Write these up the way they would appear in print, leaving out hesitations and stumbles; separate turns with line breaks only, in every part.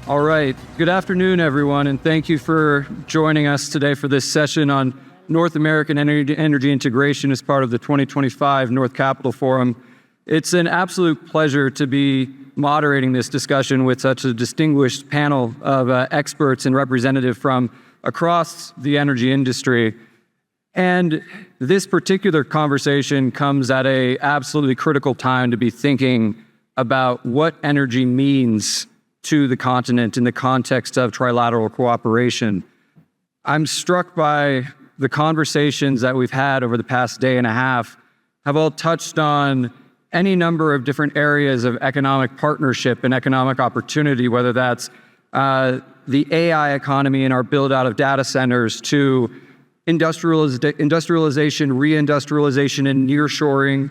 All right. Good afternoon, everyone, and thank you for joining us today for this session on North American energy integration as part of the 2025 North Capital Forum. It's an absolute pleasure to be moderating this discussion with such a distinguished panel of experts and representatives from across the energy industry. And this particular conversation comes at an absolutely critical time to be thinking about what energy means to the continent in the context of trilateral cooperation. I'm struck by the conversations that we've had over the past day and a half have all touched on any number of different areas of economic partnership and economic opportunity, whether that's the AI economy and our build out of data centers to industrialization, reindustrialization, and nearshoring,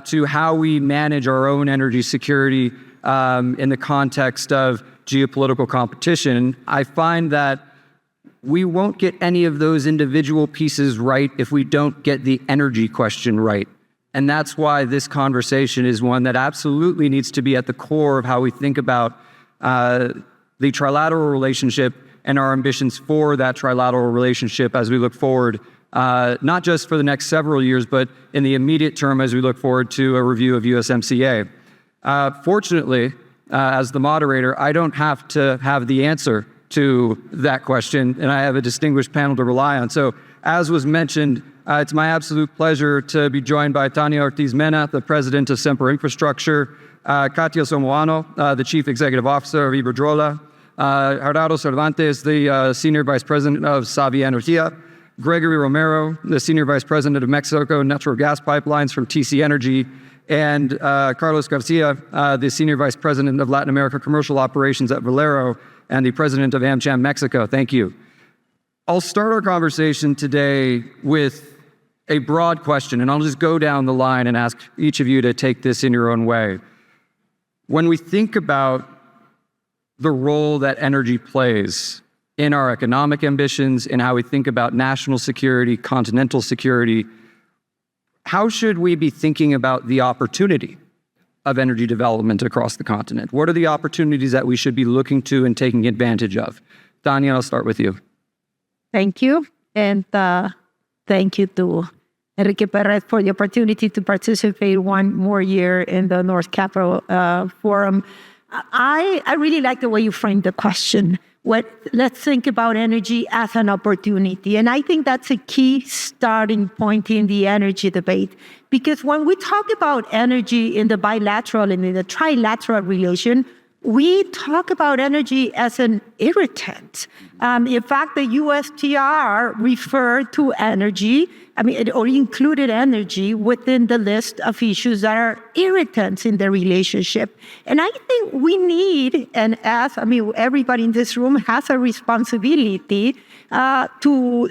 to how we manage our own energy security in the context of geopolitical competition. I find that we won't get any of those individual pieces right if we don't get the energy question right. And that's why this conversation is one that absolutely needs to be at the core of how we think about the trilateral relationship and our ambitions for that trilateral relationship as we look forward, not just for the next several years, but in the immediate term as we look forward to a review of USMCA. Fortunately, as the moderator, I don't have to have the answer to that question, and I have a distinguished panel to rely on. So, as was mentioned, it's my absolute pleasure to be joined by Tania Ortiz-Mena, the president of Semper Infrastructure, Katia Somoano, the chief executive officer of Iberdrola, Gerardo Cervantes, the senior vice president of Savi Energia, Gregory Romero, the senior vice president of Mexico Natural Gas Pipelines from TC Energy, and Carlos Garcia, the senior vice president of Latin America Commercial Operations at Valero and the president of AmCham Mexico. Thank you. I'll start our conversation today with a broad question, and I'll just go down the line and ask each of you to take this in your own way. When we think about the role that energy plays in our economic ambitions and how we think about national security, continental security, how should we be thinking about the opportunity of energy development across the continent? What are the opportunities that we should be looking to and taking advantage of? Tania, I'll start with you.
Thank you. And thank you to Enrique Perez for the opportunity to participate one more year in the North Capital Forum. I really like the way you framed the question. Let's think about energy as an opportunity. And I think that's a key starting point in the energy debate. Because when we talk about energy in the bilateral and in the trilateral relation, we talk about energy as an irritant. In fact, the USTR referred to energy, or included energy within the list of issues that are irritants in the relationship. And I think we need, and everybody in this room has a responsibility to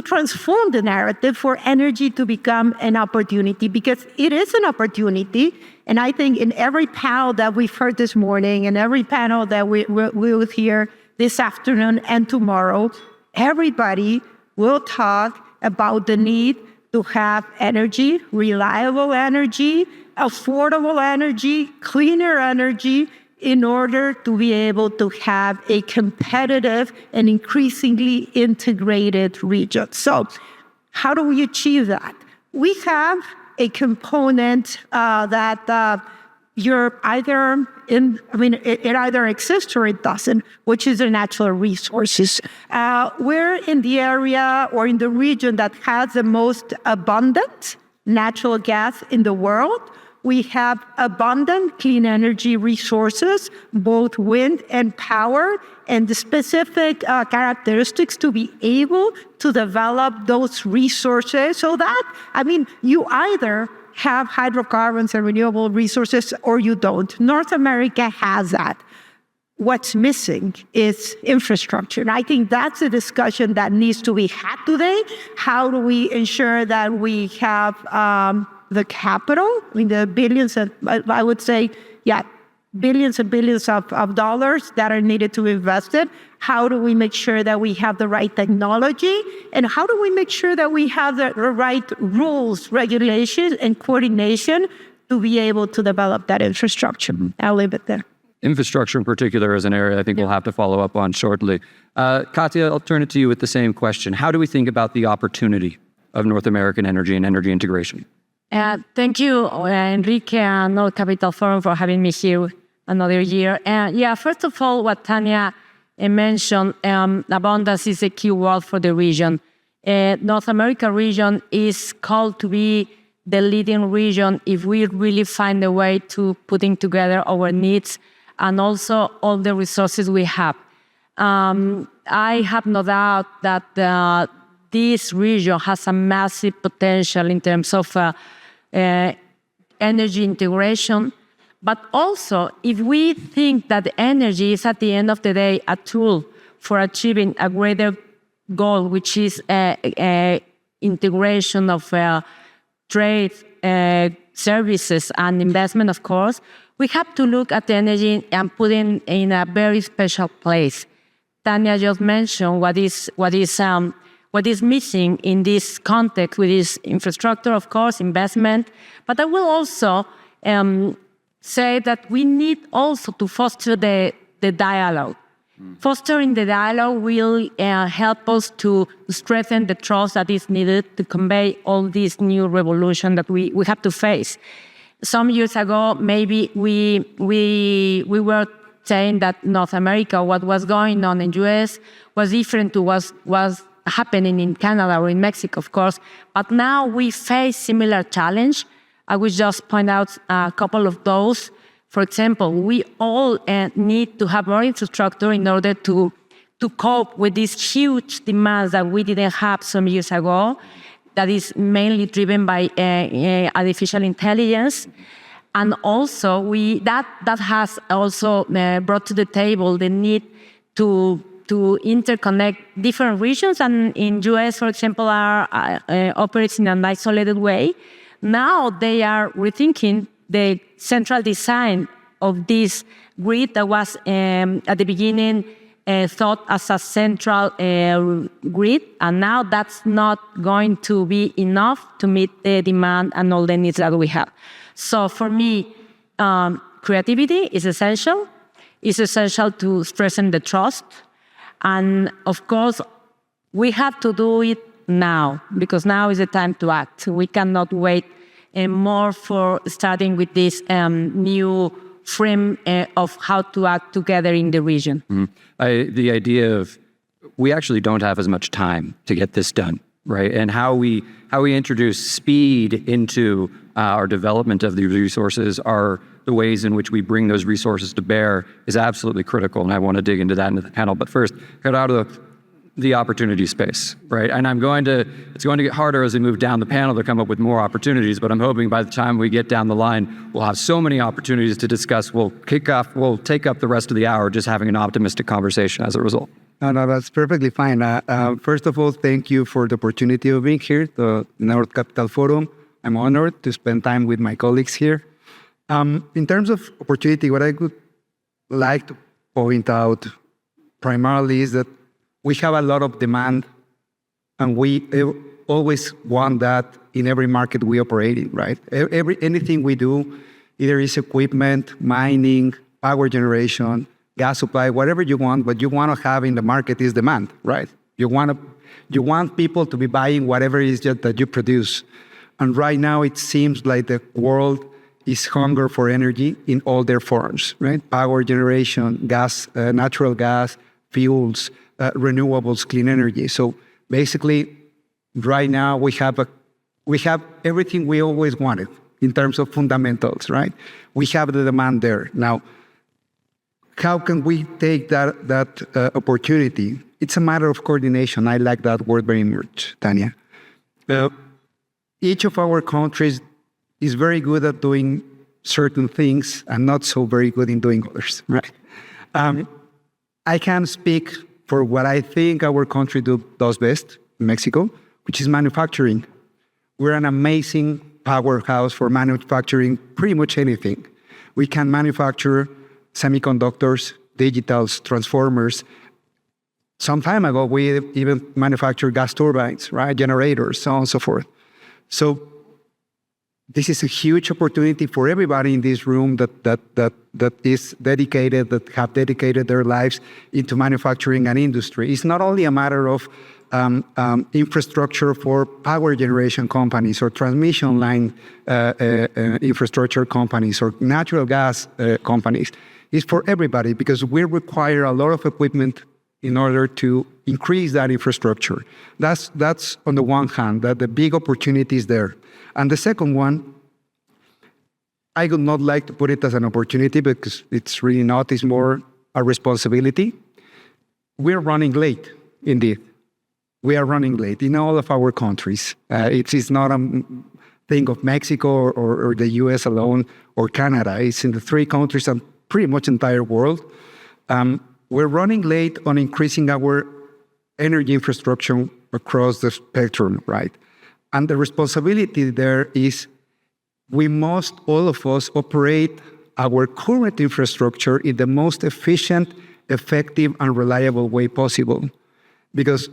transform the narrative for energy to become an opportunity, because it is an opportunity. And I think in every panel that we've heard this morning and every panel that we will hear this afternoon and tomorrow, everybody will talk about the need to have energy, reliable energy, affordable energy, cleaner energy, in order to be able to have a competitive and increasingly integrated region. So how do we achieve that? We have a component that you're either in, it either exists or it doesn't, which is the natural resources. We're in the area or in the region that has the most abundant natural gas in the world. We have abundant clean energy resources, both wind and power, and the specific characteristics to be able to develop those resources so that, you either have hydrocarbons and renewable resources or you don't. North America has that. What's missing is infrastructure. And I think that's a discussion that needs to be had today. How do we ensure that we have the capital, the billions, I would say, billions and billions of dollars that are needed to invest in? How do we make sure that we have the right technology? And how do we make sure that we have the right rules, regulations, and coordination to be able to develop that infrastructure? I'll leave it there.
infrastructure in particular is an area I think we'll have to follow up on shortly. Katya, I'll turn it to you with the same question. How do we think about the opportunity of North American energy and energy integration?
Thank you, Enrique and North Capital Forum for having me here another year. First of all, what Tanya mentioned, abundance is a key word for the region. North America region is called to be the leading region if we really find a way to putting together our needs and also all the resources we have. I have no doubt that this region has a massive potential in terms of energy integration. But also, if we think that energy is at the end of the day a tool for achieving a greater goal, which is integration of trade, services, and investment, of course, we have to look at energy and put it in a very special place. Tanya just mentioned what is missing in this context, with this infrastructure, of course, investment. But I will also say that we need also to foster the dialogue. Fostering the dialogue will help us to strengthen the trust that is needed to convey all this new revolution that we have to face. Some years ago, maybe we were saying that North America, what was going on in the US, was different to what was happening in Canada or in Mexico, of course. But now we face similar challenge. I will just point out a couple of those. For example, we all need to have more infrastructure in order to cope with these huge demands that we didn't have some years ago, that is mainly driven by artificial intelligence. And also, that has also brought to the table the need to interconnect different regions. And in US, for example, are operates in an isolated way. Now they are rethinking the central design of this grid that was at the beginning thought as a central grid, and now that's not going to be enough to meet the demand and all the needs that we have. So for me, creativity is essential. It's essential to strengthen the trust. And of course, we have to do it now, because now is the time to act. We cannot wait more for starting with this new frame of how to act together in the region.
The idea of we actually don't have as much time to get this done, right? And how we introduce speed into our development of the resources, are the ways in which we bring those resources to bear, is absolutely critical. And I want to dig into that in the panel. But first, Gerardo, the opportunity space, right? And it's going to get harder as we move down the panel to come up with more opportunities, but I'm hoping by the time we get down the line, we'll have so many opportunities to discuss. We'll take up the rest of the hour just having an optimistic conversation as a result.
No, that's perfectly fine. First of all, thank you for the opportunity of being here, the North Capital Forum. I'm honored to spend time with my colleagues here. In terms of opportunity, what I would like to point out primarily is that we have a lot of demand, and we always want that in every market we operate in, right? Anything we do, either is equipment, mining, power generation, gas supply, whatever you want, what you want to have in the market is demand, right? You want people to be buying whatever it is that you produce. And right now it seems like the world is hunger for energy in all their forms, right? Power generation, gas, natural gas, fuels, renewables, clean energy. So basically, right now we have everything we always wanted in terms of fundamentals, right? We have the demand there. Now, how can we take that opportunity? It's a matter of coordination. I like that word very much, Tanya. Each of our countries is very good at doing certain things and not so very good in doing others, right? I can speak for what I think our country does best, Mexico, which is manufacturing. We're an amazing powerhouse for manufacturing pretty much anything. We can manufacture semiconductors, digitals, transformers. Some time ago, we even manufactured gas turbines, right? Generators, so on and so forth. So this is a huge opportunity for everybody in this room that is dedicated, that have dedicated their lives into manufacturing and industry. It's not only a matter of infrastructure for power generation companies or transmission line infrastructure companies or natural gas companies. It's for everybody because we require a lot of equipment in order to increase that infrastructure. That's on the one hand, that the big opportunity is there. And the second one, I would not like to put it as an opportunity because it's really not, it's more a responsibility. We're running late, indeed. We are running late in all of our countries. It is not a thing of Mexico or the US alone or Canada. It's in the three countries and pretty much entire world. We're running late on increasing our energy infrastructure across the spectrum, right? And the responsibility there is we must, all of us, operate our current infrastructure in the most efficient, effective, and reliable way possible. Because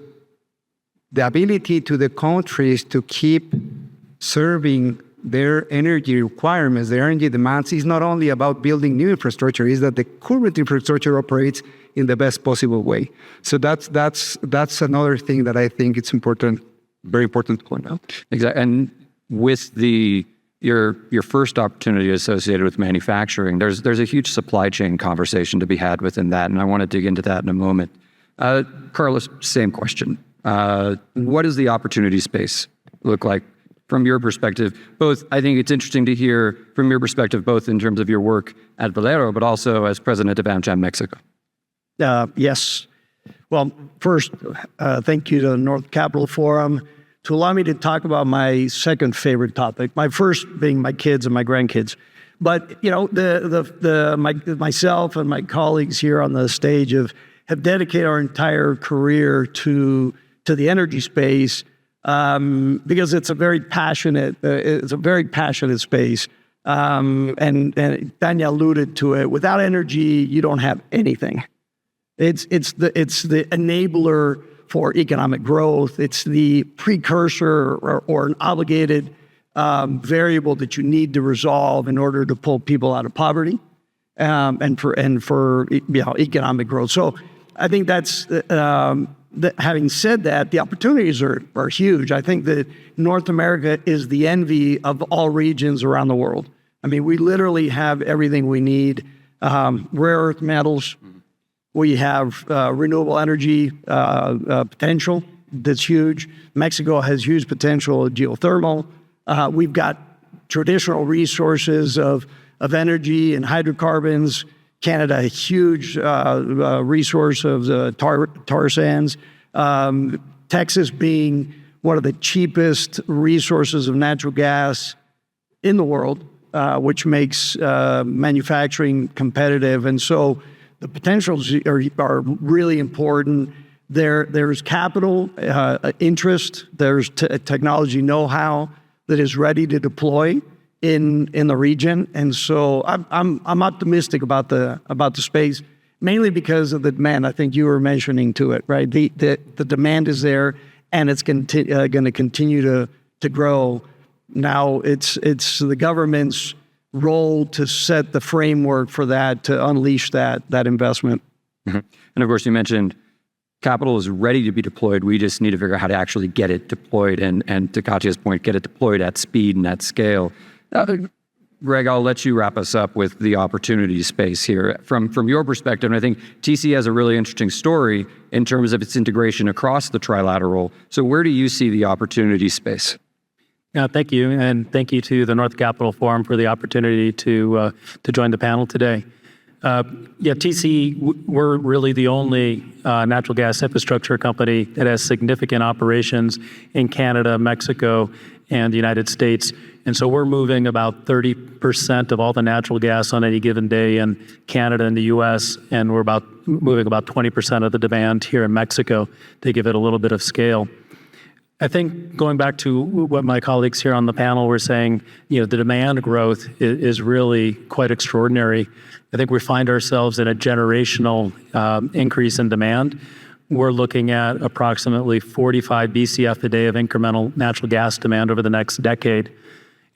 the ability to the countries to keep serving their energy requirements, their energy demands, is not only about building new infrastructure, is that the current infrastructure operates in the best possible way. So that's another thing that I think it's important, very important to point out.
Exactly. And with your first opportunity associated with manufacturing, there's a huge supply chain conversation to be had within that, and I want to dig into that in a moment. Carlos, same question. What does the opportunity space look like from your perspective? Both, I think it's interesting to hear from your perspective, both in terms of your work at Valero, but also as president of AmCham Mexico.
Yes. Well, first, thank you to the North Capital Forum to allow me to talk about my second favorite topic. My first being my kids and my grandkids. But you know, myself and my colleagues here on the stage have dedicated our entire career to the energy space because it's a very passionate space. And Tanya alluded to it. Without energy, you don't have anything. It's the enabler for economic growth. It's the precursor or an obligated variable that you need to resolve in order to pull people out of poverty and for economic growth. So I think that's having said that, the opportunities are huge. I think that North America is the envy of all regions around the world. I mean, we literally have everything we need. Rare earth metals. We have renewable energy potential that's huge. Mexico has huge potential geothermal. We've got traditional resources of energy and hydrocarbons. Canada, a huge resource of the tar sands. Texas being one of the cheapest resources of natural gas in the world, which makes manufacturing competitive. And so the potentials are really important. There's capital interest. There's technology know-how that is ready to deploy in the region, and so I'm optimistic about the space, mainly because of the demand. I think you were mentioning to it, right? The demand is there, and it's going to continue to grow. Now it's the government's role to set the framework for that, to unleash that investment.
Mm-hmm. And of course, you mentioned capital is ready to be deployed. We just need to figure out how to actually get it deployed, and to Katya's point, get it deployed at speed and at scale. Greg, I'll let you wrap us up with the opportunity space here. From your perspective, and I think TC has a really interesting story in terms of its integration across the trilateral. So where do you see the opportunity space?
Thank you, and thank you to the North Capital Forum for the opportunity to join the panel today. TC, we're really the only natural gas infrastructure company that has significant operations in Canada, Mexico, and the United States. And so we're moving about 30% of all the natural gas on any given day in Canada and the US, and we're moving about 20% of the demand here in Mexico to give it a little bit of scale. I think going back to what my colleagues here on the panel were saying, the demand growth is really quite extraordinary. I think we find ourselves in a generational increase in demand. We're looking at approximately 45 BCF a day of incremental natural gas demand over the next decade.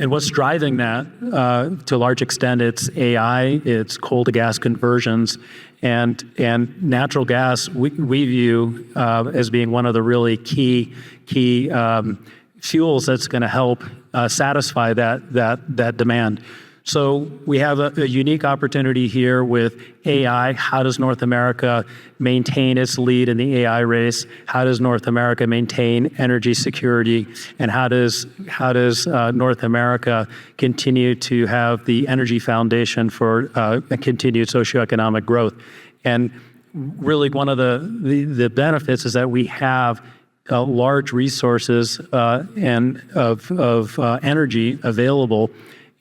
And what's driving that, to a large extent, it's AI, it's coal to gas conversions, and natural gas we view as being one of the really key fuels that's going to help satisfy that demand. So we have a unique opportunity here with AI. How does North America maintain its lead in the AI race? How does North America maintain energy security? And how does North America continue to have the energy foundation for a continued socioeconomic growth? And really one of the benefits is that we have large resources and of energy available.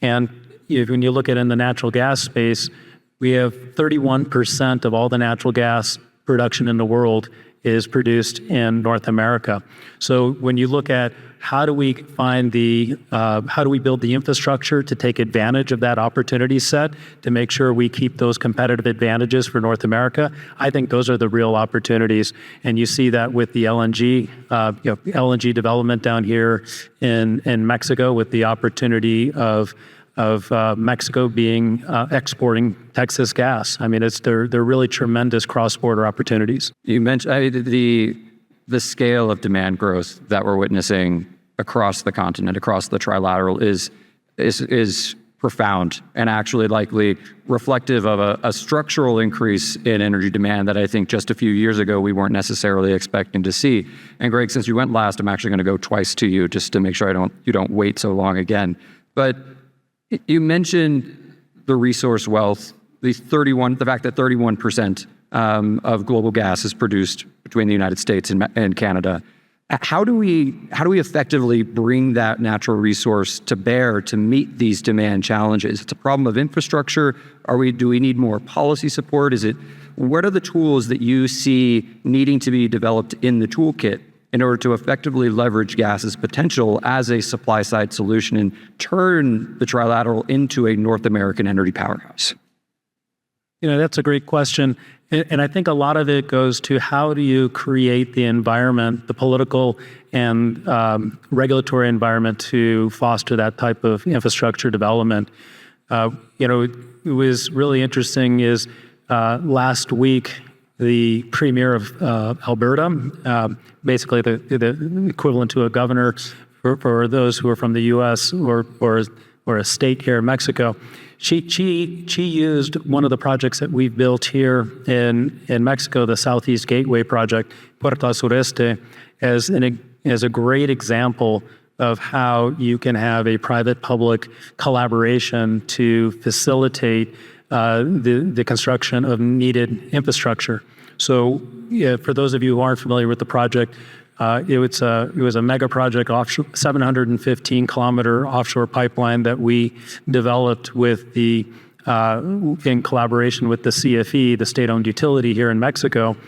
And when you look at in the natural gas space, we have 31% of all the natural gas production in the world is produced in North America. So when you look at how do we build the infrastructure to take advantage of that opportunity set to make sure we keep those competitive advantages for North America, I think those are the real opportunities. And you see that with the LNG, LNG development down here in Mexico, with the opportunity of Mexico being exporting Texas gas. I mean, they're really tremendous cross-border opportunities.
You mentioned the scale of demand growth that we're witnessing across the continent, across the trilateral, is profound and actually likely reflective of a structural increase in energy demand that I think just a few years ago we weren't necessarily expecting to see. And Greg, since you went last, I'm actually going to go twice to you just to make sure you don't wait so long again. But you mentioned the resource wealth, the fact that 31% of global gas is produced between the United States and Canada. How do we effectively bring that natural resource to bear to meet these demand challenges? It's a problem of infrastructure. Do we need more policy support? What are the tools that you see needing to be developed in the toolkit in order to effectively leverage gas's potential as a supply-side solution and turn the trilateral into a North American energy powerhouse?
That's a great question. And I think a lot of it goes to how do you create the environment, the political and regulatory environment to foster that type of infrastructure development. It was really interesting is last week, the premier of Alberta, basically the equivalent to a governor for those who are from the U.S. or a state here in Mexico, she used one of the projects that we've built here in Mexico, the Southeast Gateway project, Puerta Sureste, as a great example of how you can have a private-public collaboration to facilitate the construction of needed infrastructure. So for those of you who aren't familiar with the project, it was a mega project, 715-kilometer offshore pipeline that we developed with in collaboration with the CFE, the state-owned utility here in Mexico.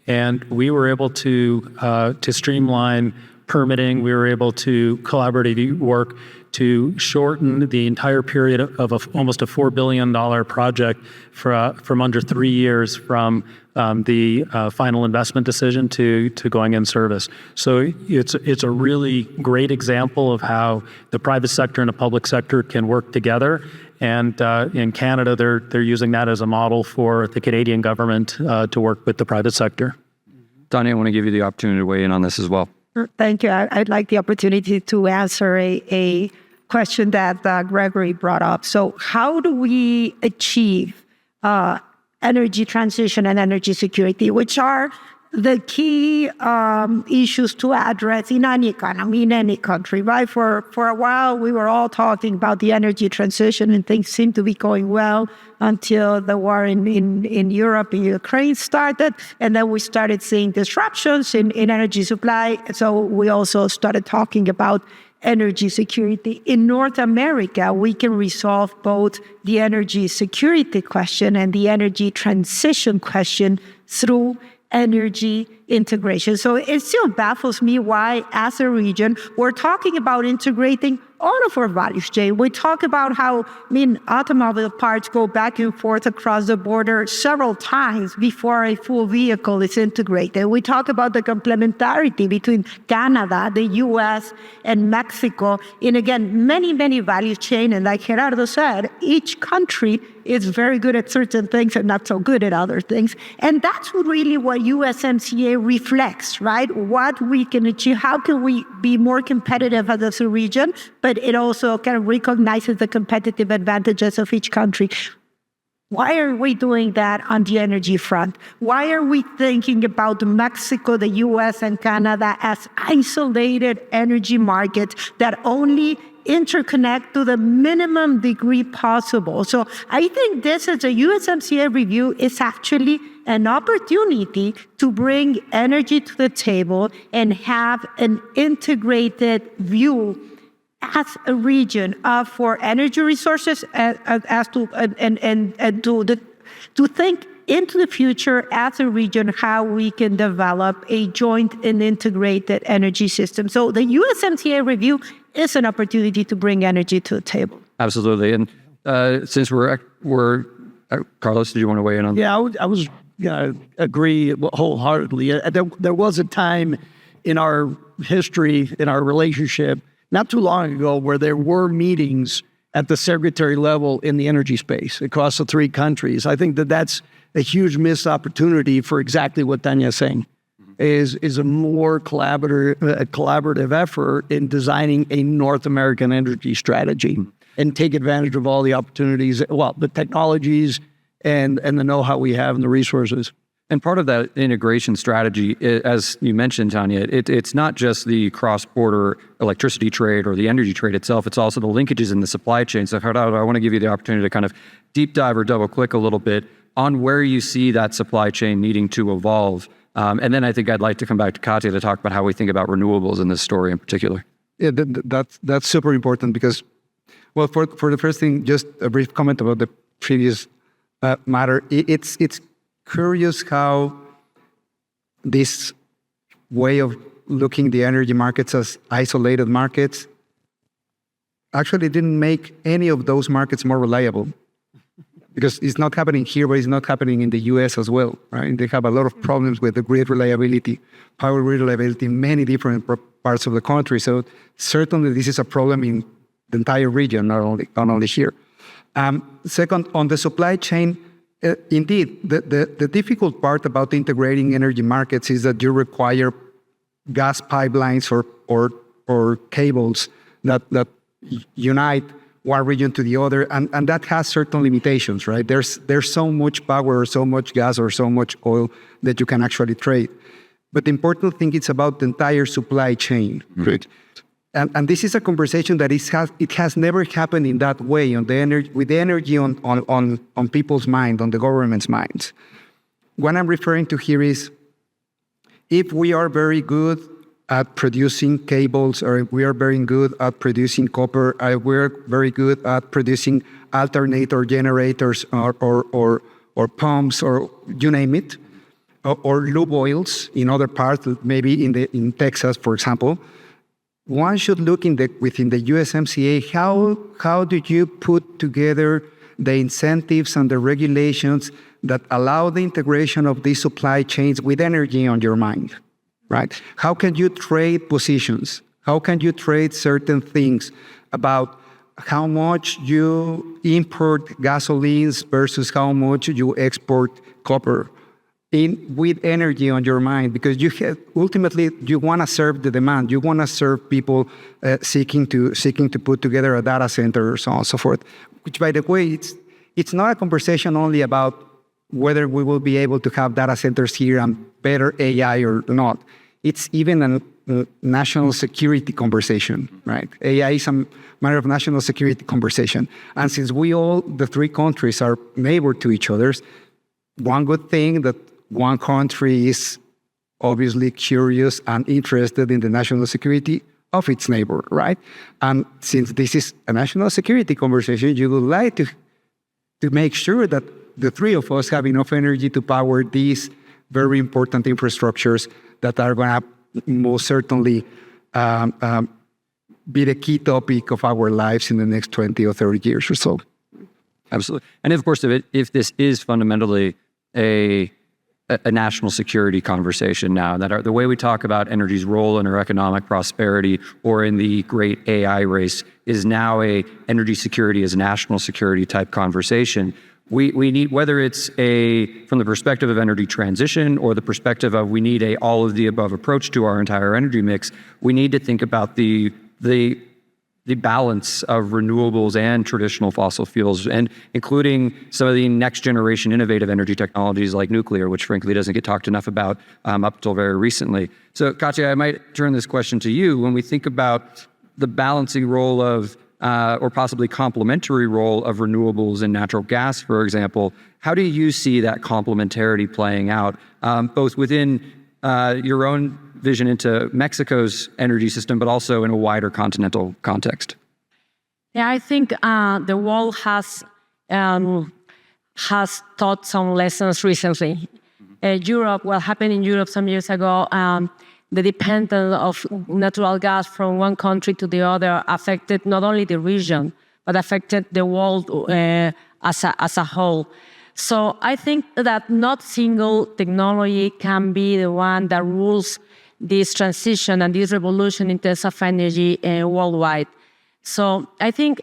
And we were able to streamline permitting. We were able to collaboratively work to shorten the entire period of almost a $4 billion project from under 3 years from the final investment decision to going in service. So it's a really great example of how the private sector and the public sector can work together. And in Canada, they're using that as a model for the Canadian government to work with the private sector.
Tanya, I want to give you the opportunity to weigh in on this as well.
Thank you. I'd like the opportunity to answer a question that Gregory brought up. So how do we achieve energy transition and energy security, which are the key issues to address in any economy, in any country, right? For a while, we were all talking about the energy transition and things seemed to be going well until the war in Europe and Ukraine started. And then we started seeing disruptions in energy supply. So we also started talking about energy security. In North America, we can resolve both the energy security question and the energy transition question through energy integration. So it still baffles me why, as a region, we're talking about integrating all of our value chain. We talk about how, automobile parts go back and forth across the border several times before a full vehicle is integrated. We talk about the complementarity between Canada, the US, and Mexico in, again, many, many value chain. And like Gerardo said, each country is very good at certain things and not so good at other things. And that's really what USMCA reflects, right? What we can achieve, how can we be more competitive as a region, but it also kind of recognizes the competitive advantages of each country. Why are we doing that on the energy front? Why are we thinking about Mexico, the US, and Canada as isolated energy markets that only interconnect to the minimum degree possible? So I think this is a USMCA review is actually an opportunity to bring energy to the table and have an integrated view as a region for energy resources, to think into the future as a region how we can develop a joint and integrated energy system. So the USMCA review is an opportunity to bring energy to the table.
Absolutely. And since we're Carlos, did you want to weigh in on that?
Yeah, I was going to agree wholeheartedly. There was a time in our history, in our relationship, not too long ago, where there were meetings at the secretary level in the energy space across the three countries. I think that's a huge missed opportunity for exactly what Tania is saying, is a more collaborative effort in designing a North American energy strategy and take advantage of all the opportunities, the technologies and the know-how we have and the resources.
And part of that integration strategy, as you mentioned, Tania, it's not just the cross-border electricity trade or the energy trade itself, it's also the linkages in the supply chain. So Gerardo, I want to give you the opportunity to kind of deep dive or double click a little bit on where you see that supply chain needing to evolve. And then I think I'd like to come back to Katia to talk about how we think about renewables in this story in particular.
Yeah, that's super important because, well, for the first thing, just a brief comment about the previous matter. It's curious how this way of looking the energy markets as isolated markets actually didn't make any of those markets more reliable. Because it's not happening here, but it's not happening in the US as well, right? They have a lot of problems with the grid reliability, power grid reliability in many different parts of the country. So certainly this is a problem in the entire region, not only here. Second, on the supply chain, indeed, the difficult part about integrating energy markets is that you require gas pipelines or cables that unite one region to the other, and that has certain limitations, right? There's so much power, or so much gas, or so much oil that you can actually trade. But the important thing is about the entire supply chain, right? And this is a conversation that it has never happened in that way with the energy on people's mind, on the government's minds. What I'm referring to here is, if we are very good at producing cables, or if we are very good at producing copper, we're very good at producing alternator generators or pumps, or you name it, or lube oils in other parts, maybe in Texas, for example. One should look within the USMCA, how do you put together the incentives and the regulations that allow the integration of these supply chains with energy on your mind, right? How can you trade positions? How can you trade certain things about how much you import gasolines versus how much you export copper with energy on your mind? Because ultimately you want to serve the demand. You want to serve people seeking to put together a data center, or so on and so forth. Which, by the way, it's not a conversation only about whether we will be able to have data centers here and better AI or not. It's even a national security conversation, right? AI is a matter of national security conversation. And since the three countries are neighbor to each other, one good thing that one country is obviously curious and interested in the national security of its neighbor, right? And since this is a national security conversation, you would like to make sure that the three of us have enough energy to power these very important infrastructures that are going to most certainly be the key topic of our lives in the next 20 or 30 years or so.
Absolutely. And of course, if this is fundamentally a national security conversation now, that the way we talk about energy's role in our economic prosperity or in the great AI race is now a energy security as national security type conversation. We need, whether it's from the perspective of energy transition or the perspective of we need a all of the above approach to our entire energy mix, we need to think about the balance of renewables and traditional fossil fuels, and including some of the next generation innovative energy technologies like nuclear, which frankly doesn't get talked enough about up till very recently. So Katya, I might turn this question to you. When we think about the balancing role of, or possibly complementary role of renewables and natural gas, for example, how do you see that complementarity playing out, both within your own vision into Mexico's energy system, but also in a wider continental context?
Yeah, I think the world has taught some lessons recently. Europe, what happened in Europe some years ago, the dependence of natural gas from one country to the other affected not only the region, but affected the world as a whole. So I think that not single technology can be the one that rules this transition and this revolution in terms of energy worldwide. So I think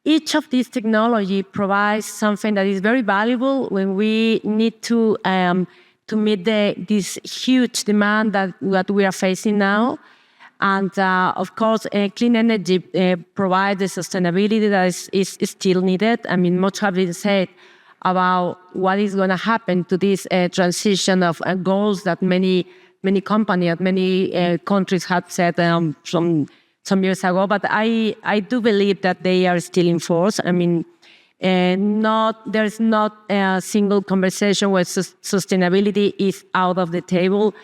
each of these technology provides something that is very valuable when we need to meet this huge demand that we are facing now. And of course, clean energy provides the sustainability that is still needed. I mean, much has been said about what is going to happen to this transition of goals that many companies, many countries had set some years ago. But I do believe that they are still in force. I mean, there's not a single conversation where sustainability is out of the table.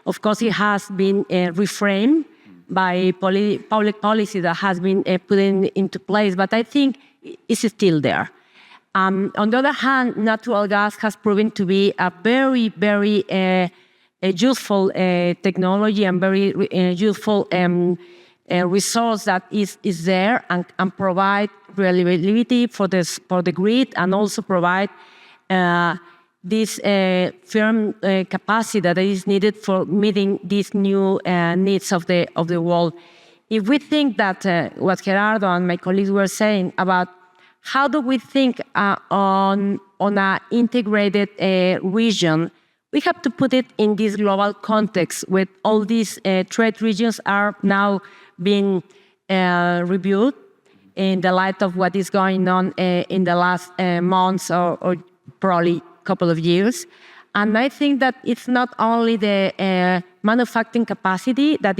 Of course, it has been reframed by public policy that has been put into place, but I think it's still there. On the other hand, natural gas has proven to be a very, very useful technology and very useful resource that is there and provide reliability for the grid, and also provide this firm capacity that is needed for meeting these new needs of the world. If we think that what Gerardo and my colleagues were saying about how do we think on an integrated region, we have to put it in this global context with all these trade regions are now being reviewed in the light of what is going on in the last months or probably couple of years. And I think that it's not only the manufacturing capacity that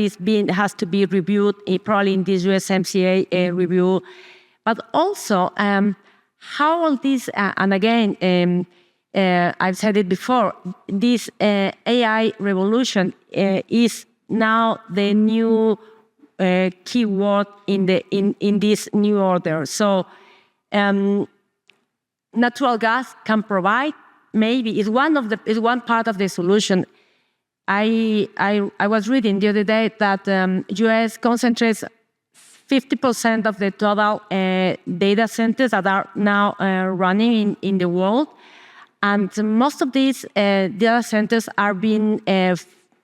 has to be reviewed probably in this USMCA review, but also how all this, and again, I've said it before, this AI revolution is now the new key word in this new order. So natural gas can provide, maybe is one part of the solution. I was reading the other day that U.S. concentrates 50% of the total data centers that are now running in the world, and most of these data centers are being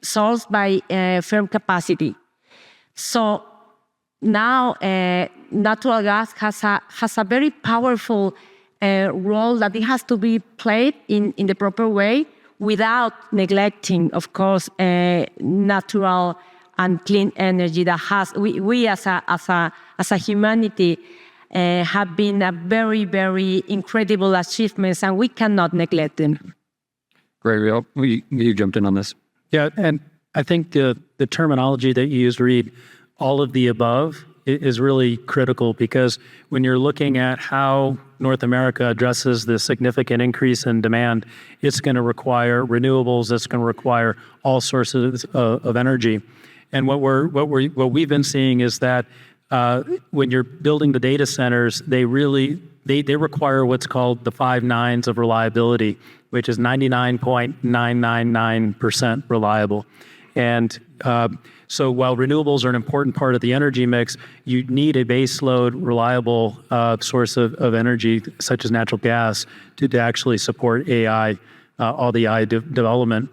sourced by firm capacity. So now natural gas has a very powerful role that it has to be played in the proper way without neglecting, of course, natural and clean energy that we as a humanity have been a very, very incredible achievements, and we cannot neglect them.
Great, you jumped in on this.
Yeah, and I think the terminology that you used, Reed, all of the above, is really critical, because when you're looking at how North America addresses the significant increase in demand, it's going to require renewables, it's going to require all sources of energy. And what we've been seeing is that when you're building the data centers, they require what's called the 5 nines of reliability, which is 99.999% reliable. And so while renewables are an important part of the energy mix, you need a baseload, reliable source of energy, such as natural gas, to actually support AI, all the AI development.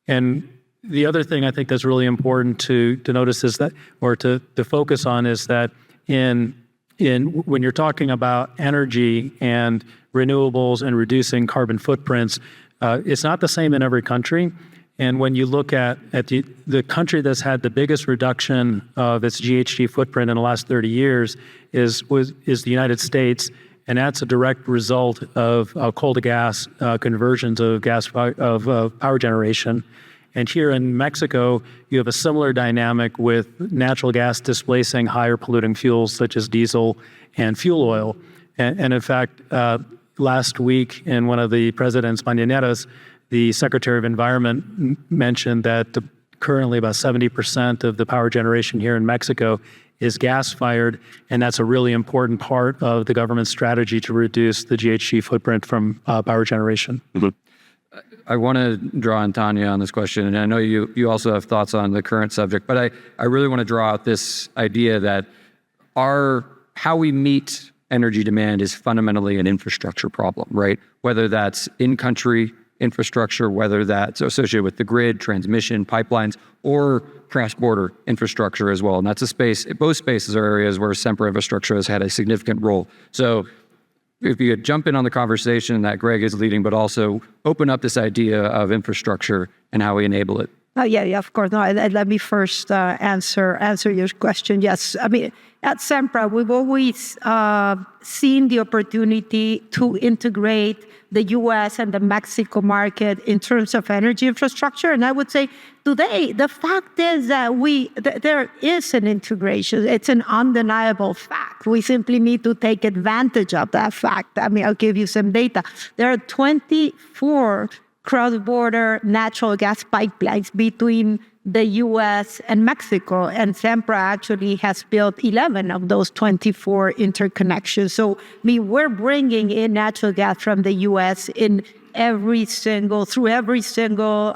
And the other thing I think that's really important to notice is that, or to focus on, is that in when you're talking about energy and renewables and reducing carbon footprints, it's not the same in every country. And when you look at the country that's had the biggest reduction of its GHG footprint in the last 30 years is the United States, and that's a direct result of coal to gas conversions of power generation. And here in Mexico, you have a similar dynamic with natural gas displacing higher polluting fuels such as diesel and fuel oil. And in fact, last week in one of the president's mañaneras, the Secretary of Environment mentioned that currently about 70% of the power generation here in Mexico is gas-fired, and that's a really important part of the government's strategy to reduce the GHG footprint from power generation.
Mm-hmm. I want to draw on Tanya on this question, and I know you also have thoughts on the current subject, but I really want to draw out this idea that how we meet energy demand is fundamentally an infrastructure problem, right? Whether that's in-country infrastructure, whether that's associated with the grid, transmission, pipelines, or cross-border infrastructure as well. And that's both spaces are areas where Sempra Infrastructure has had a significant role. So if you could jump in on the conversation that Greg is leading, but also open up this idea of infrastructure and how we enable it.
Yeah, of course. No, let me first answer your question. Yes, I mean, at Sempra, we've always seen the opportunity to integrate the U.S. and the Mexico market in terms of energy infrastructure. And I would say today, the fact is that there is an integration. It's an undeniable fact. We simply need to take advantage of that fact. I mean, I'll give you some data. There are 24 cross-border natural gas pipelines between the U.S. and Mexico, and Sempra actually has built 11 of those 24 interconnections. So, we're bringing in natural gas from the U.S. through every single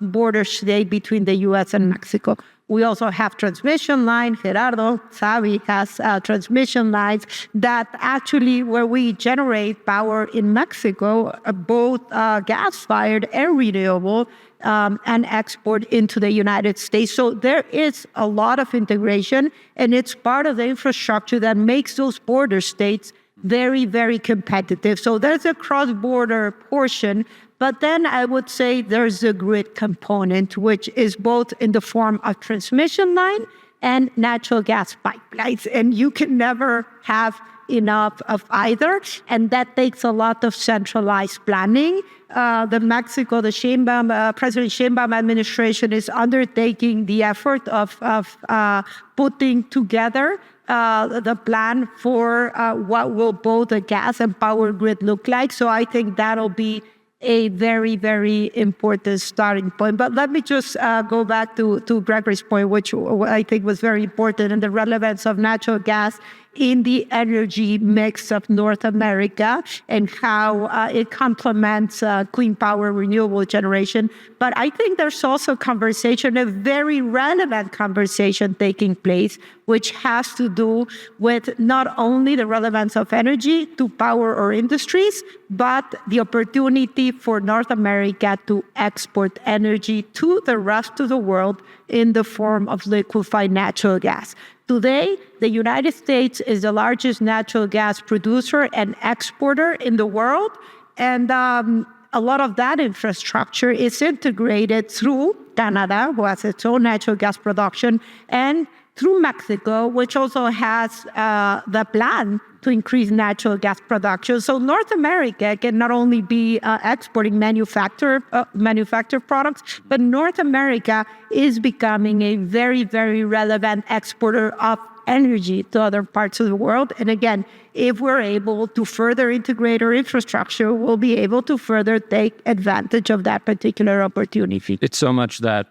border state between the U.S. and Mexico. We also have transmission lines. Gerardo Savi has transmission lines that actually, where we generate power in Mexico, both gas-fired and renewable, and export into the United States. So there is a lot of integration, and it's part of the infrastructure that makes those border states very, very competitive. So there's a cross-border portion, but then I would say there's a grid component, which is both in the form of transmission line and natural gas pipelines. And you can never have enough of either, and that takes a lot of centralized planning. The President Sheinbaum administration is undertaking the effort of putting together the plan for what will both the gas and power grid look like. So I think that'll be a very, very important starting point. But let me just go back to Gregory's point, which I think was very important, and the relevance of natural gas in the energy mix of North America and how it complements clean power, renewable generation. But I think there's also a very relevant conversation taking place, which has to do with not only the relevance of energy to power or industries, but the opportunity for North America to export energy to the rest of the world in the form of liquefied natural gas. Today, the United States is the largest natural gas producer and exporter in the world, and a lot of that infrastructure is integrated through Canada, who has its own natural gas production, and through Mexico, which also has the plan to increase natural gas production. So North America can not only be exporting manufactured products, but North America is becoming a very, very relevant exporter of energy to other parts of the world. And again, if we're able to further integrate our infrastructure, we'll be able to further take advantage of that particular opportunity.
It's so much that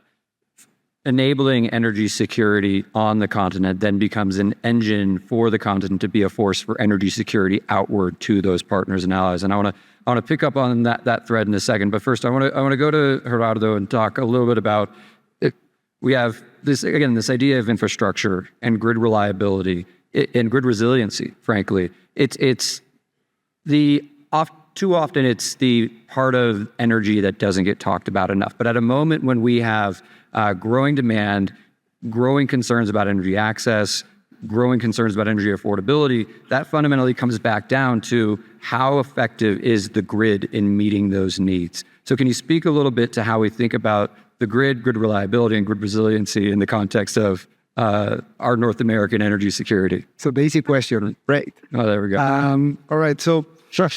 enabling energy security on the continent then becomes an engine for the continent to be a force for energy security outward to those partners and allies. And I want to pick up on that thread in a second. But first, I want to go to Gerardo and talk a little bit about we have this idea of infrastructure and grid reliability and grid resiliency, frankly. Too often it's the part of energy that doesn't get talked about enough. But at a moment when we have growing demand, growing concerns about energy access, growing concerns about energy affordability, that fundamentally comes back down to how effective is the grid in meeting those needs. So can you speak a little bit to how we think about the grid reliability, and grid resiliency in the context of our North American energy security?
So the easy question, right?
Oh, there we go.
All right, so sure.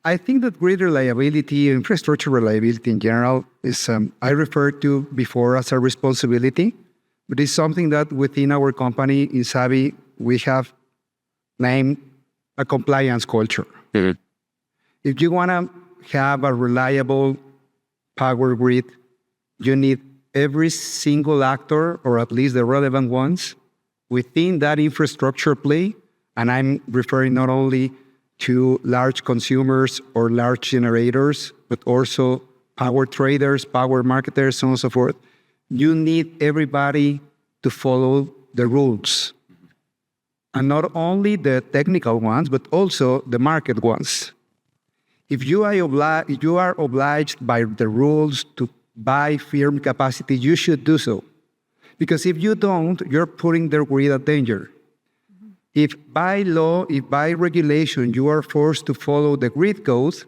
I think that grid reliability, infrastructure reliability in general, is I referred to before as a responsibility, but it's something that within our company in Savvy, we have named a compliance culture.
Mm-hmm.
If you want to have a reliable power grid, you need every single actor, or at least the relevant ones, within that infrastructure play. And I'm referring not only to large consumers or large generators, but also power traders, power marketers, so on and so forth. You need everybody to follow the rules. And not only the technical ones, but also the market ones. If you are obliged by the rules to buy firm capacity, you should do so. Because if you don't, you're putting the grid at danger. If by law, if by regulation, you are forced to follow the grid codes,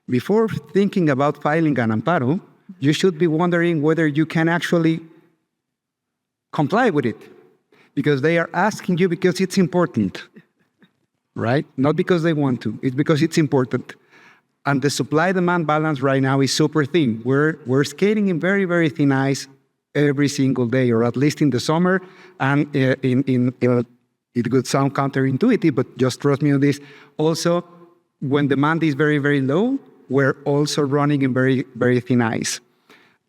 before thinking about filing an amparo, you should be wondering whether you can actually comply with it. Because they are asking you because it's important, right? Not because they want to, it's because it's important. And the supply-demand balance right now is super thin. We're skating in very, very thin ice every single day, or at least in the summer, and it could sound counterintuitive, but just trust me on this. Also, when demand is very, very low, we're also running in very, very thin ice.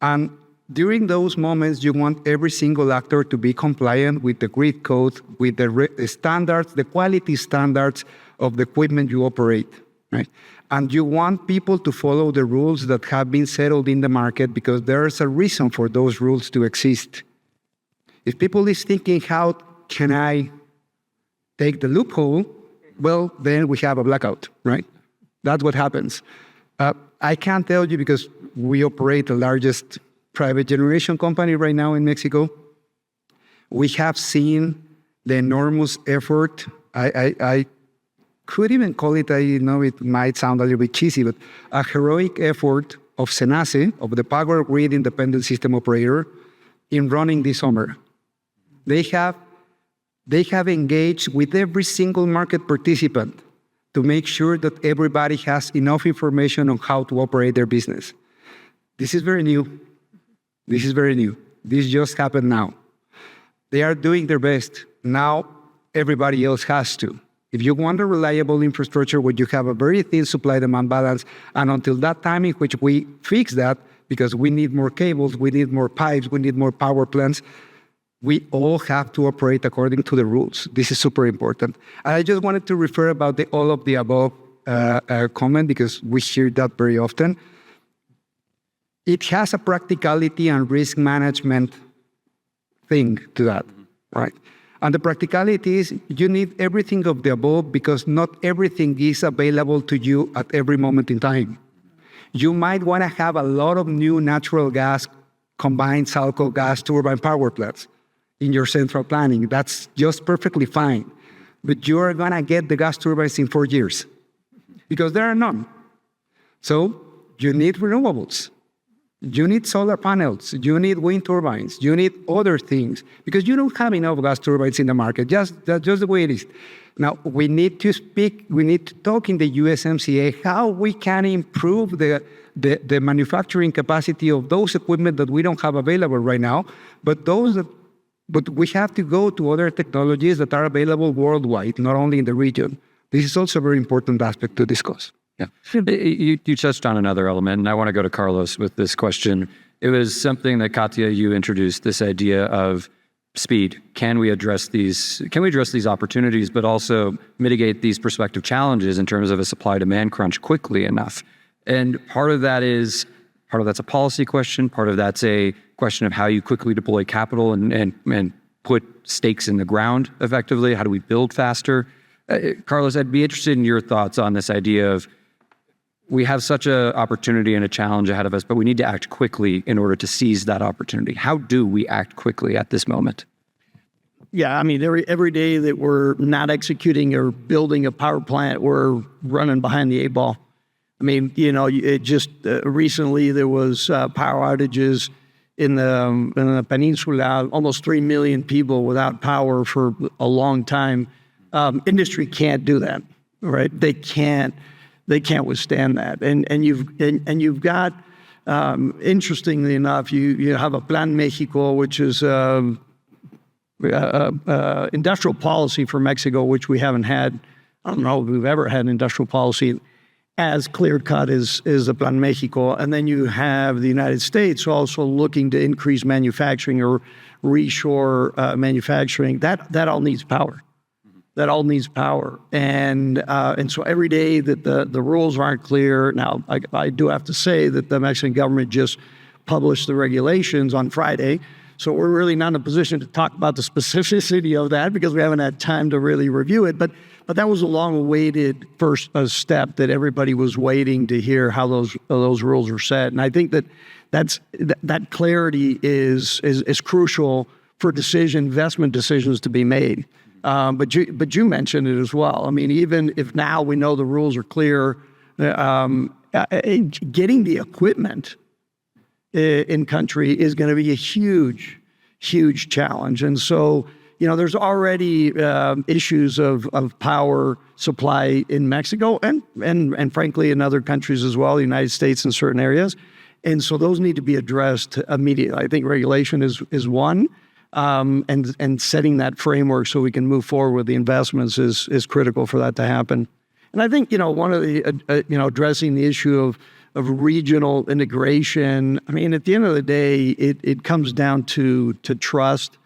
And during those moments, you want every single actor to be compliant with the grid code, with the standards, the quality standards of the equipment you operate, right? And you want people to follow the rules that have been settled in the market because there's a reason for those rules to exist. If people is thinking, how can I take the loophole? Well, then we have a blackout, right? That's what happens. I can't tell you because we operate the largest private generation company right now in Mexico. We have seen the enormous effort. I could even call it, I know it might sound a little bit cheesy, but a heroic effort of SENACE, of the Power Grid Independent System Operator, in running this summer. They have engaged with every single market participant to make sure that everybody has enough information on how to operate their business. This is very new. This is very new. This just happened now. They are doing their best. Now everybody else has to. If you want a reliable infrastructure where you have a very thin supply-demand balance, and until that time in which we fix that, because we need more cables, we need more pipes, we need more power plants, we all have to operate according to the rules. This is super important. And I just wanted to refer about the all of the above comment, because we hear that very often. It has a practicality and risk management thing to that, right? And the practicality is you need everything of the above because not everything is available to you at every moment in time. You might want to have a lot of new natural gas, combined cycle gas turbine power plants in your central planning. That's just perfectly fine. But you're going to get the gas turbines in 4 years because there are none. So you need renewables. You need solar panels, you need wind turbines, you need other things, because you don't have enough gas turbines in the market, just the way it is. Now, we need to talk in the USMCA how we can improve the manufacturing capacity of those equipment that we don't have available right now, but we have to go to other technologies that are available worldwide, not only in the region. This is also a very important aspect to discuss.
Yeah. You touched on another element, and I want to go to Carlos with this question. It was something that, Katia, you introduced, this idea of speed. Can we address these opportunities, but also mitigate these prospective challenges in terms of a supply-demand crunch quickly enough? And part of that is Part of that's a policy question. Part of that's a question of how you quickly deploy capital and put stakes in the ground effectively. How do we build faster? Carlos, I'd be interested in your thoughts on this idea of we have such an opportunity and a challenge ahead of us, but we need to act quickly in order to seize that opportunity. How do we act quickly at this moment?
Yeah, I mean, every day that we're not executing or building a power plant, we're running behind the eight ball. I mean, you know, it just recently there was power outages in the peninsula, almost 3 million people without power for a long time. Industry can't do that, right? They can't withstand that. And you've got, interestingly enough, you have a Plan Mexico, which is industrial policy for Mexico, which we haven't had. I don't know if we've ever had an industrial policy as clear-cut as the Plan Mexico. And then you have the United States also looking to increase manufacturing or reshore manufacturing. That all needs power. That all needs power. And so every day that the rules aren't clear, now I do have to say that the Mexican government just published the regulations on Friday. So we're really not in a position to talk about the specificity of that because we haven't had time to really review it. But that was a long-awaited first step that everybody was waiting to hear how those rules are set. And I think that clarity is crucial for investment decisions to be made. But you mentioned it as well. I mean, even if now we know the rules are clear, getting the equipment in country is going to be a huge, huge challenge. And so, you know, there's already issues of power supply in Mexico and frankly in other countries as well, the United States in certain areas. And so those need to be addressed immediately. I think regulation is one, and setting that framework so we can move forward with the investments is critical for that to happen. And I think, you know, one of the, addressing the issue of regional integration, I mean, at the end of the day, it comes down to trust.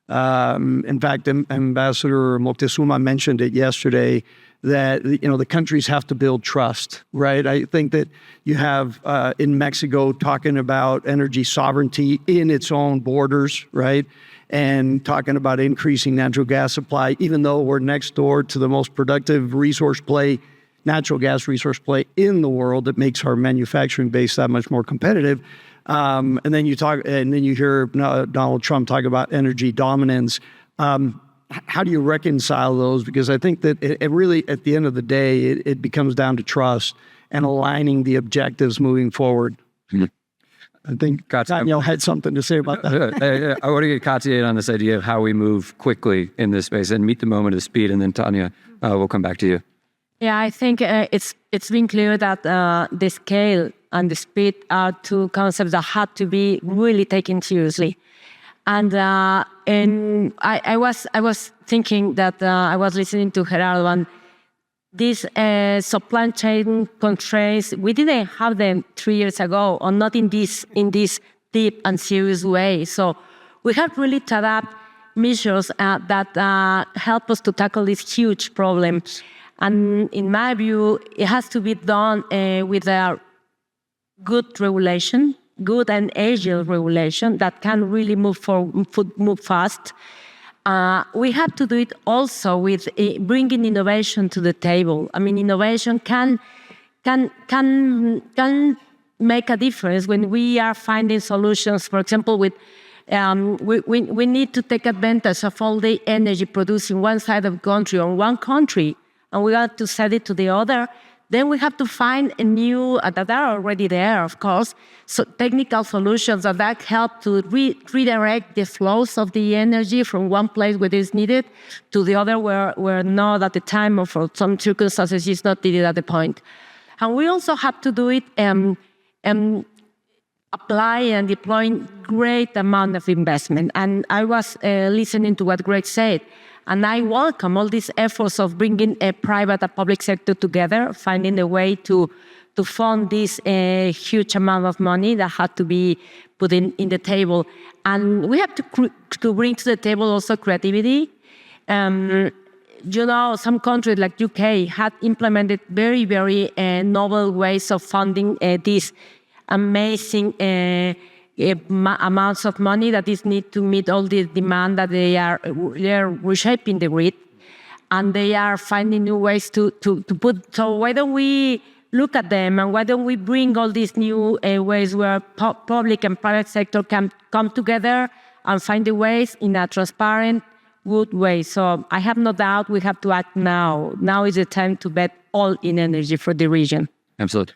In fact, Ambassador Moctezuma mentioned it yesterday that, you know, the countries have to build trust, right? I think that you have in Mexico talking about energy sovereignty in its own borders, right? And talking about increasing natural gas supply, even though we're next door to the most productive natural gas resource play in the world that makes our manufacturing base that much more competitive. And then you hear Donald Trump talk about energy dominance. How do you reconcile those? Because I think that it really, at the end of the day, it becomes down to trust and aligning the objectives moving forward. Mm-hmm. I think Daniel had something to say about that.
I want to get Katya in on this idea of how we move quickly in this space and meet the moment of speed. And then Tanya, we'll come back to you.
Yeah, I think it's been clear that the scale and the speed are two concepts that had to be really taken seriously. And I was thinking that I was listening to Gerardo, and these supply chain constraints, we didn't have them 3 years ago, or not in this deep and serious way. So we have really to adapt measures that help us to tackle this huge problem. And in my view, it has to be done with a good regulation, good and agile regulation that can really move fast. We have to do it also with bringing innovation to the table. I mean, innovation can make a difference when we are finding solutions. For example, with we need to take advantage of all the energy produced in one side of the country, on one country, and we have to sell it to the other. Then we have to find a new, that are already there, of course, so technical solutions that help to redirect the flows of the energy from one place where it is needed to the other where not at the time or for some circumstances it's not needed at the point. And we also have to do it apply and deploying great amount of investment. And I was listening to what Greg said. And I welcome all these efforts of bringing a private and public sector together, finding a way to fund this huge amount of money that had to be put in the table. And we have to bring to the table also creativity. Some countries like UK had implemented very, very novel ways of funding this. amazing amounts of money that is need to meet all the demand that they are reshaping the grid, and they are finding new ways to put. So why don't we look at them, and why don't we bring all these new ways where public and private sector can come together and find the ways in a transparent, good way. So I have no doubt we have to act now. Now is the time to bet all in energy for the region.
Absolutely.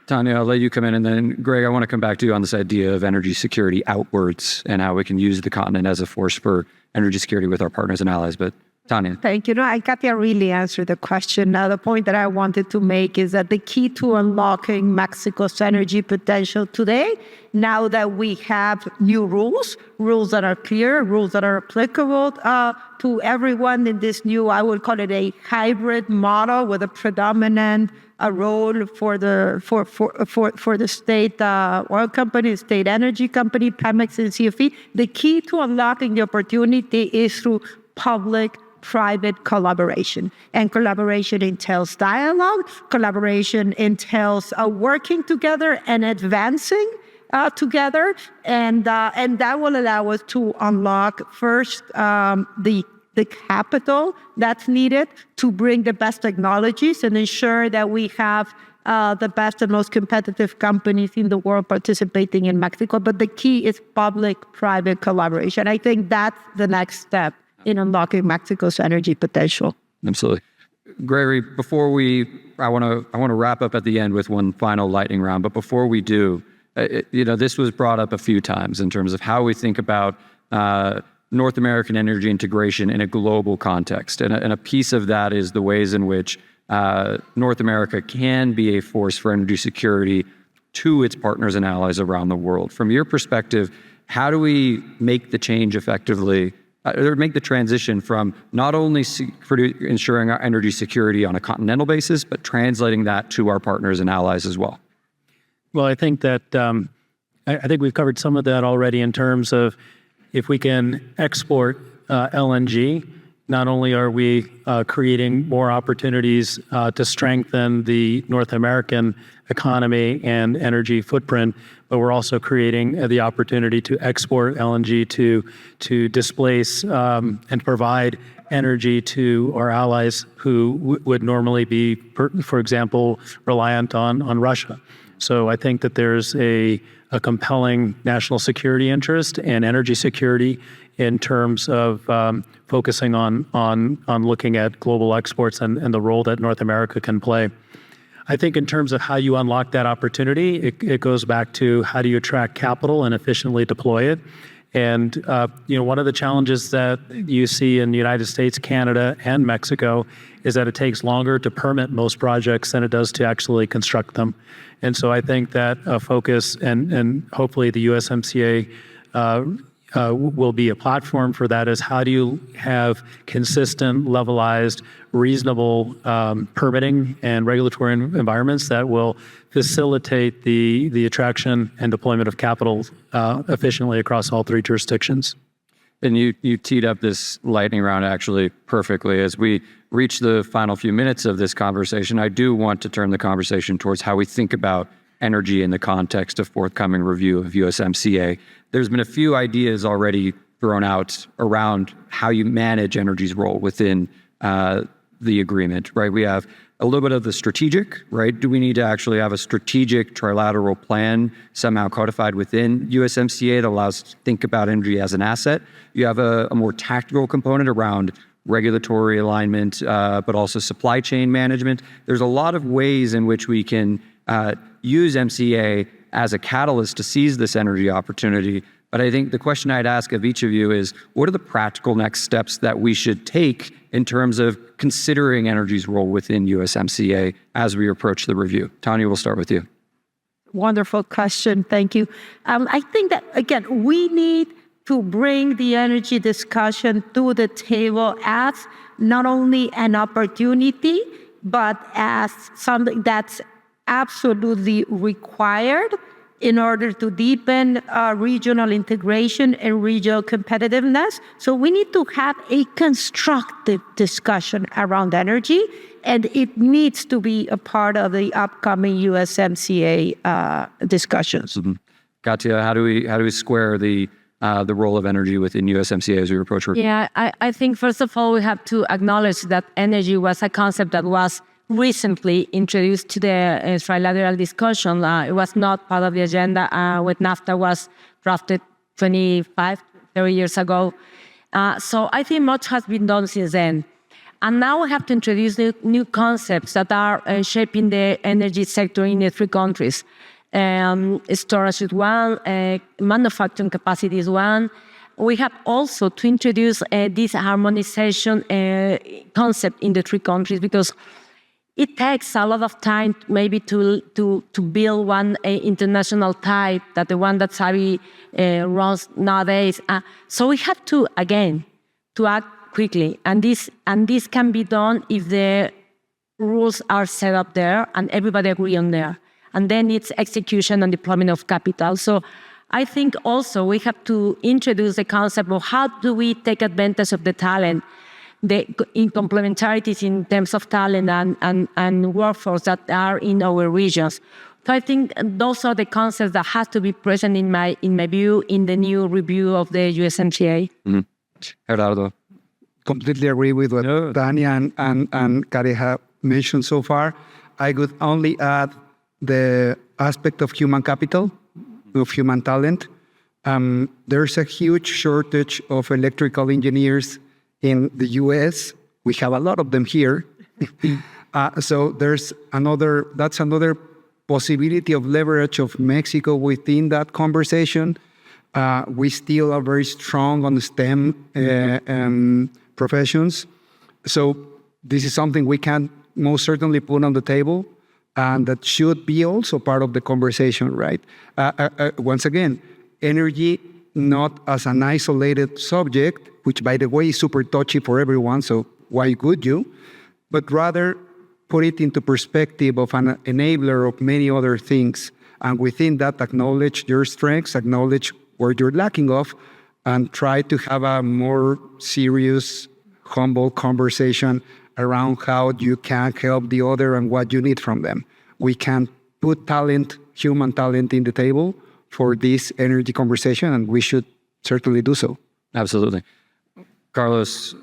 Tanya, I'll let you come in, and then Greg, I want to come back to you on this idea of energy security outwards and how we can use the continent as a force for energy security with our partners and allies. But Tanya.
Thank you. No, Katia really answered the question. Now, the point that I wanted to make is that the key to unlocking Mexico's energy potential today, now that we have new rules that are clear, rules that are applicable to everyone in this new, I would call it a hybrid model with a predominant role for the state oil company, state energy company, Pemex and CFE. The key to unlocking the opportunity is through public-private collaboration. And collaboration entails dialogue, collaboration entails working together and advancing together, and that will allow us to unlock first the capital that's needed to bring the best technologies and ensure that we have the best and most competitive companies in the world participating in Mexico. But the key is public-private collaboration. I think that's the next step in unlocking Mexico's energy potential.
Absolutely. Gregory, I want to wrap up at the end with one final lightning round. But before we do, this was brought up a few times in terms of how we think about North American energy integration in a global context. And a piece of that is the ways in which North America can be a force for energy security to its partners and allies around the world. From your perspective, how do we make the change effectively, or make the transition from not only ensuring our energy security on a continental basis, but translating that to our partners and allies as well?
Well, I think that I think we've covered some of that already in terms of if we can export LNG, not only are we creating more opportunities to strengthen the North American economy and energy footprint, but we're also creating the opportunity to export LNG to displace and provide energy to our allies who would normally be, for example, reliant on Russia. So I think that there's a compelling national security interest and energy security in terms of focusing on looking at global exports and the role that North America can play. I think in terms of how you unlock that opportunity, it goes back to how do you attract capital and efficiently deploy it. And one of the challenges that you see in the United States, Canada, and Mexico is that it takes longer to permit most projects than it does to actually construct them. And so I think that a focus, and hopefully the USMCA will be a platform for that, is how do you have consistent, levelized, reasonable permitting and regulatory environments that will facilitate the attraction and deployment of capital efficiently across all three jurisdictions.
And you teed up this lightning round actually perfectly. As we reach the final few minutes of this conversation, I do want to turn the conversation towards how we think about energy in the context of forthcoming review of USMCA. There's been a few ideas already thrown out around how you manage energy's role within the agreement, right? We have a little bit of the strategic, right? Do we need to actually have a strategic trilateral plan somehow codified within USMCA that allows us to think about energy as an asset? You have a more tactical component around regulatory alignment, but also supply chain management. There's a lot of ways in which we can use MCA as a catalyst to seize this energy opportunity. But I think the question I'd ask of each of you is, what are the practical next steps that we should take in terms of considering energy's role within USMCA as we approach the review? Tanya, we'll start with you.
Wonderful question. Thank you. I think that, again, we need to bring the energy discussion to the table as not only an opportunity, but as something that's absolutely required in order to deepen regional integration and regional competitiveness. So we need to have a constructive discussion around energy, and it needs to be a part of the upcoming USMCA discussions.
Katia, how do we square the role of energy within USMCA as we approach?
Yeah, I think first of all we have to acknowledge that energy was a concept that was recently introduced to the trilateral discussion. It was not part of the agenda when NAFTA was drafted 25, 30 years ago. So I think much has been done since then. And now we have to introduce new concepts that are shaping the energy sector in the three countries. Storage is one, manufacturing capacity is one. We have also to introduce this harmonization concept in the three countries, because it takes a lot of time maybe to build one international type that the one that Savi runs nowadays. So we have to, again, to act quickly. And this can be done if the rules are set up there and everybody agree on there. And then it's execution and deployment of capital. So I think also we have to introduce the concept of how do we take advantage of the talent, in complementarities in terms of talent and workforce that are in our regions. So I think those are the concepts that have to be present in my view in the new review of the USMCA.
Gerardo.
Completely agree with what Tania and Kari have mentioned so far. I would only add the aspect of human capital, of human talent. There's a huge shortage of electrical engineers in the US. We have a lot of them here. So that's another possibility of leverage of Mexico within that conversation. We still are very strong on the STEM professions. So this is something we can most certainly put on the table, and that should be also part of the conversation, right? Once again, energy not as an isolated subject, which by the way is super touchy for everyone, so why would you? But rather put it into perspective of an enabler of many other things. And within that, acknowledge your strengths, acknowledge where you're lacking of, and try to have a more serious, humble conversation around how you can help the other and what you need from them. We can put talent, human talent, in the table for this energy conversation, and we should certainly do so.
Absolutely. Carlos,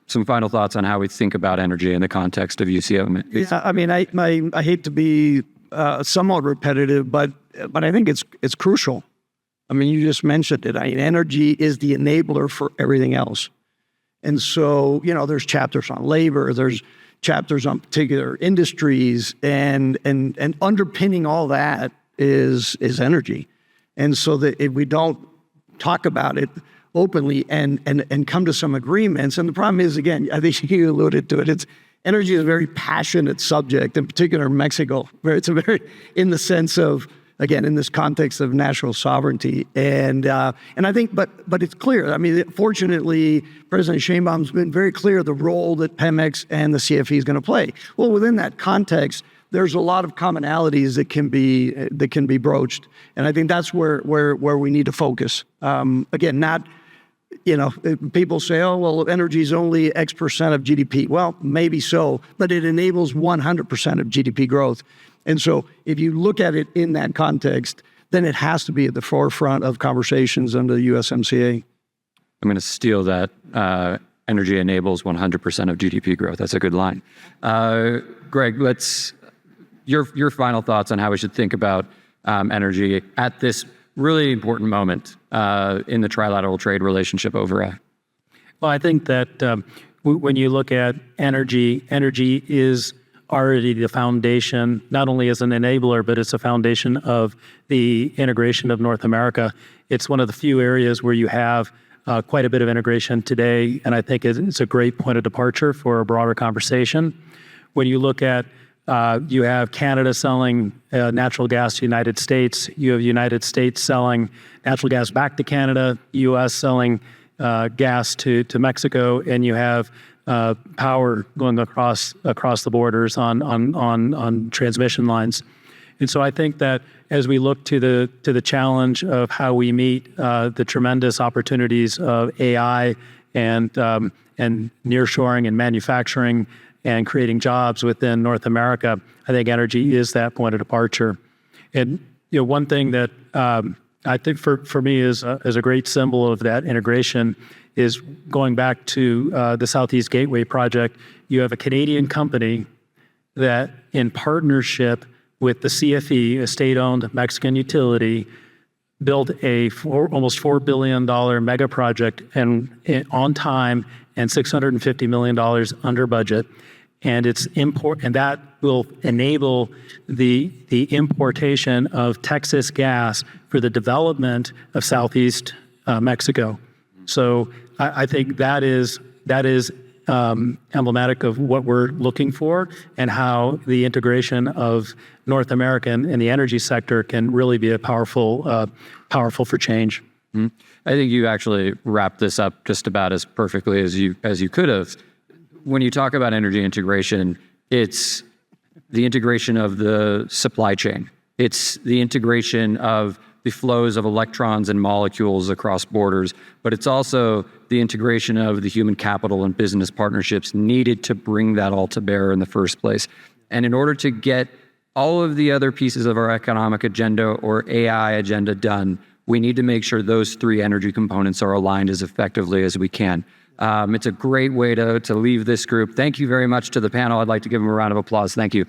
some final thoughts on how we think about energy in the context of UCO?
Yeah, I mean, I hate to be somewhat repetitive, but I think it's crucial. I mean, you just mentioned it. I mean, energy is the enabler for everything else. And so, there's chapters on labor, there's chapters on particular industries, and underpinning all that is energy. And so that if we don't talk about it openly and come to some agreements, and the problem is, again, I think you alluded to it, energy is a very passionate subject, in particular in Mexico, where it's a very, in the sense of, again, in this context of national sovereignty. And I think, but it's clear. I mean, fortunately, President Sheinbaum's been very clear the role that Pemex and the CFE is going to play. Well, within that context, there's a lot of commonalities that can be broached, and I think that's where we need to focus. Again, not, people say, oh, well, energy is only X percent of GDP. Well, maybe so, but it enables 100% of GDP growth. And so if you look at it in that context, then it has to be at the forefront of conversations under the USMCA.
I'm going to steal that. Energy enables 100% of GDP growth. That's a good line. Greg, your final thoughts on how we should think about energy at this really important moment in the trilateral trade relationship overall.
Well, I think that when you look at energy is already the foundation, not only as an enabler, but it's a foundation of the integration of North America. It's one of the few areas where you have quite a bit of integration today, and I think it's a great point of departure for a broader conversation. When you look at, you have Canada selling natural gas to the United States, you have United States selling natural gas back to Canada, U.S. selling gas to Mexico, and you have power going across the borders on transmission lines. And so I think that as we look to the challenge of how we meet the tremendous opportunities of AI and nearshoring and manufacturing and creating jobs within North America, I think energy is that point of departure. And one thing that I think for me is a great symbol of that integration is going back to the Southeast Gateway project. You have a Canadian company that, in partnership with the CFE, a state-owned Mexican utility, built a almost $4 billion mega project and on time and $650 million under budget. And and that will enable the importation of Texas gas for the development of Southeast Mexico. So I think that is emblematic of what we're looking for and how the integration of North America and the energy sector can really be a powerful for change.
Mm-hmm. I think you actually wrapped this up just about as perfectly as you could have. When you talk about energy integration, it's the integration of the supply chain. It's the integration of the flows of electrons and molecules across borders, but it's also the integration of the human capital and business partnerships needed to bring that all to bear in the first place. And in order to get all of the other pieces of our economic agenda or AI agenda done, we need to make sure those three energy components are aligned as effectively as we can. It's a great way to leave this group. Thank you very much to the panel. I'd like to give them a round of applause. Thank you.